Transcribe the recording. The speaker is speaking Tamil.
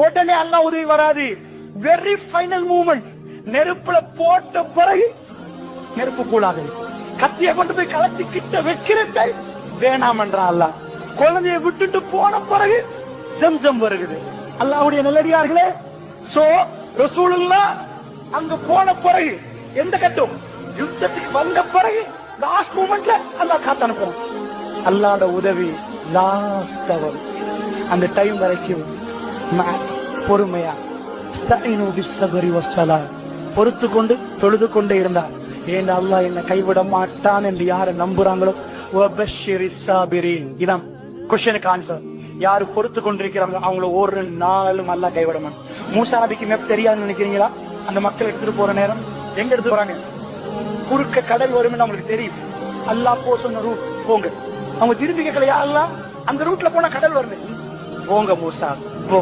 உடனே அல்லாஹ் உதவி வராது. வெரி ஃபைனல் மூமெண்ட், நெருப்புல போட்ட பிறகு நெருப்பு கூடாது. கத்திய கொண்டு போய் கலத்தி கிட்ட வைக்கிறதை வேணாம் என்றான் அல்லாஹ். குழந்தைய விட்டுட்டு போன பிறகு ஜம்சம் வருகிறது. அல்லாஹ்வுடைய நல்லடியார்களே, சோ ரசூலுல்லாஹ் அங்க போன பிறகு எந்த கட்டம், யுத்தத்துக்கு வந்த பிறகு லாஸ்ட் மூமெண்ட்ல அல்லாஹ் காத்து அனுப்புறான். அல்லாஹ்வோட உதவி லாஸ்ட் அவர். அந்த டைம் வரைக்கும் பொறுமையா பொறுத்து கொண்டு தொழுது கொண்டே இருந்தார். ஏன் அல்லாஹ் என்ன கைவிட மாட்டான் என்று யாரை நம்புறாங்களோ, இதான் கொஸ்டினுக்கு ஆன்சர். யாரு பொறுத்து கொண்டிருக்கிறாங்க அவங்கள ஒரு நாளும் அல்லாஹ் கைவிட மாட்டான். மூசா நபிக்கு மேப் தெரியாதுன்னு நினைக்கிறீங்களா? அந்த மக்கள் எடுத்துட்டு போற நேரம் எங்க எடுத்து போறாங்க? குறுக்க கடல் வரும் நம்மளுக்கு தெரியும். அல்லாஹ் போ சொன்ன ரூட் போங்க. அவங்க திரும்பி கேட்கலையா, அல்லாஹ் அந்த ரூட்ல போனா கடல் வருது, போங்க மூசா போங்க.